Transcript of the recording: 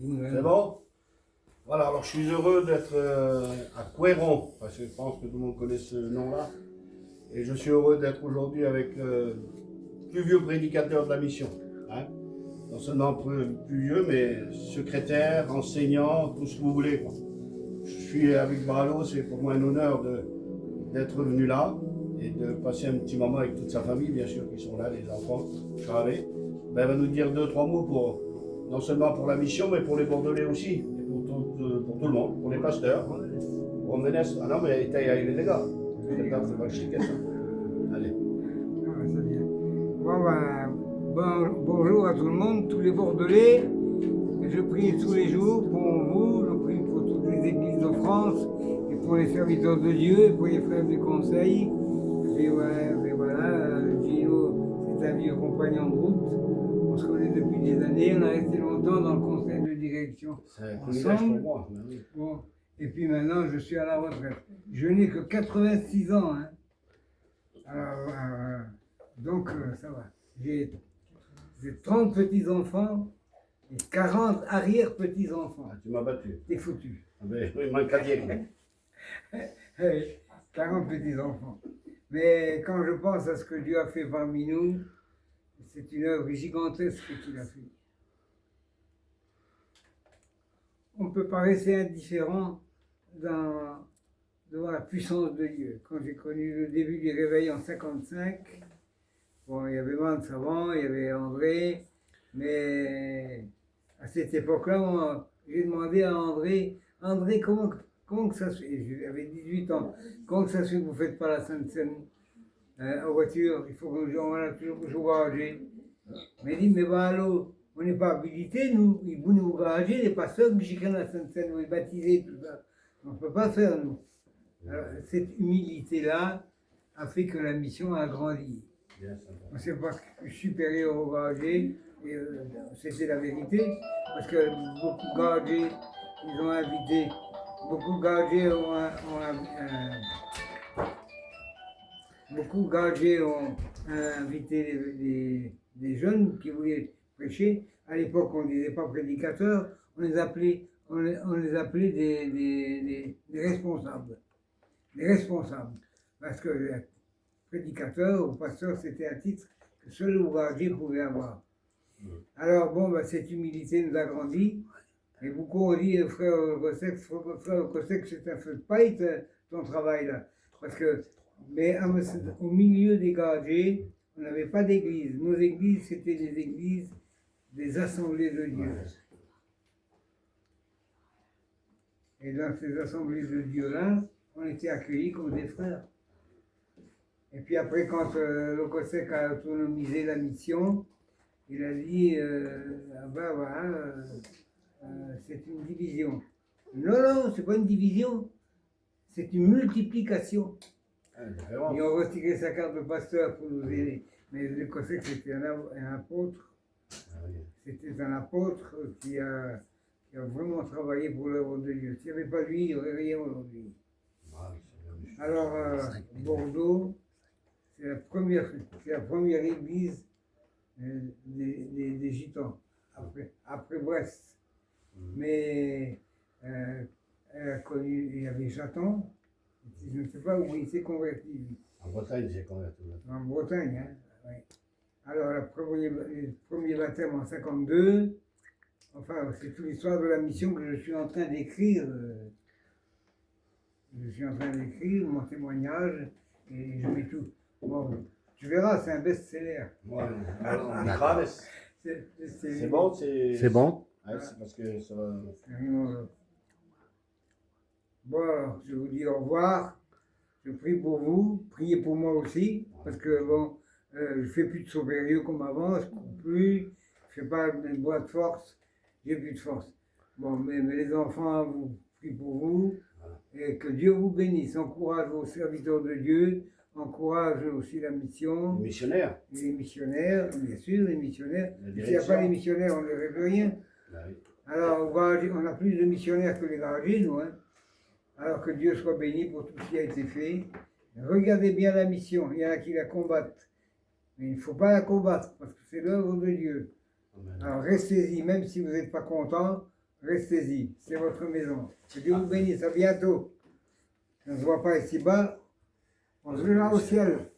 C'est bon? Voilà, alors je suis heureux d'être à Couéron, parce que je pense que tout le monde connaît ce nom-là. Et je suis heureux d'être aujourd'hui avec le plus vieux prédicateur de la mission. Hein? Non seulement plus vieux, mais secrétaire, enseignant, tout ce que vous voulez, quoi. Je suis avec Bralo, c'est pour moi un honneur d'être venu là et de passer un petit moment avec toute sa famille, bien sûr, qui sont là, les enfants, Charlie. Ben, elle va nous dire 2-3 mots pour, non seulement pour la mission, mais pour les Bordelais aussi, et pour tout le monde, pour les pasteurs. Pour Ménès. Ah non, mais il est les gars. C'est pas chic, ça. Allez. Ah, c'est bien. Bonjour à tout le monde, tous les Bordelais. Je prie tous les jours pour vous, je prie pour toutes les églises de France, et pour les serviteurs de Dieu, et pour les frères du conseil. Et voilà, Gino, c'est un vieux compagnon de route. On se connaît depuis des années, on a resté longtemps dans le conseil de direction. C'est un privilège pour moi. Oui. Bon. Et puis maintenant, je suis à la retraite. Je n'ai que 86 ans. Hein. Alors, donc, ça va. J'ai 30 petits-enfants et 40 arrière-petits-enfants. Ah, tu m'as battu. T'es foutu. Ah, ben, il manque à dire. 40 petits-enfants. Mais quand je pense à ce que Dieu a fait parmi nous, c'est une œuvre gigantesque qu'il a fait. On ne peut pas rester indifférent devant la puissance de Dieu. Quand j'ai connu le début du réveil en 55, bon, il y avait Mans avant, il y avait André, mais à cette époque-là, j'ai demandé à André, comment que ça se fait, j'avais 18 ans, comment que ça se fait que vous ne faites pas la Sainte-Seine en voiture, il faut qu'on a toujours garagé. Mais il dit, mais bah allô, on n'est pas habilités, nous, vous nous garager, les pasteurs mexicains de la Sainte-Seine, vous les baptisez, tout ça. On ne peut pas faire, nous. Alors, cette humilité-là a fait que la mission a grandi. On ne sait pas que je suis supérieur au garager, et c'était la vérité, parce que beaucoup de garagers, ils ont invité, beaucoup de garagers ont invité des jeunes qui voulaient prêcher. À l'époque, on ne disait pas prédicateurs, on les appelait des responsables. Des responsables. Parce que le prédicateur ou pasteur, c'était un titre que seul le garagé pouvait avoir. Alors, bon, cette humilité nous a grandi. Et beaucoup ont dit, frère Kosek, c'est un feu de paille, ton travail là. Parce que, mais au milieu des garagers, on n'avait pas d'église. Nos églises, c'était des églises des assemblées de Dieu. Et dans ces assemblées de Dieu-là, on était accueillis comme des frères. Et puis après, quand le Kosek a autonomisé la mission, il a dit, c'est une division. Non, c'est pas une division, c'est une multiplication. Ils ont retiré sa carte de pasteur pour nous aider. Mais le Kosek, c'était un apôtre. C'était un apôtre qui a vraiment travaillé pour l'œuvre de Dieu. S'il n'y avait pas lui, il n'y aurait rien aujourd'hui. Alors, Bordeaux, c'est la première église des Gitans, après Brest. Mais elle a connu, il y avait Châton, je ne sais pas où il s'est converti. En Bretagne, il s'est converti. En Bretagne, hein, oui. Alors, le premier baptême en 52, enfin, c'est toute l'histoire de la mission que je suis en train d'écrire. Je suis en train d'écrire mon témoignage et je mets tout. Bon, tu verras, c'est un best-seller. Ouais, on ira, c'est bon, C'est bon. Ouais, c'est parce que ça va. Bon, alors, je vous dis au revoir. Je prie pour vous, priez pour moi aussi, parce que bon, je fais plus de saut périlleux comme avant, je cours plus, je fais pas de bois de force, j'ai plus de force. Bon, mais les enfants, vous prie pour vous, et que Dieu vous bénisse, encourage vos serviteurs de Dieu, encourage aussi la mission. Les missionnaires. Les missionnaires, bien sûr, les missionnaires. S'il n'y a pas les missionnaires, on ne rêve rien. Oui. Alors, on a plus de missionnaires que les garagistes, nous, hein. Alors que Dieu soit béni pour tout ce qui a été fait. Regardez bien la mission, il y en a qui la combattent. Mais il ne faut pas la combattre, parce que c'est l'œuvre de Dieu. Amen. Alors restez-y, même si vous n'êtes pas content, restez-y, c'est votre maison. Que Dieu vous bénisse, à bientôt. On ne se voit pas ici-bas, on se verra au ciel.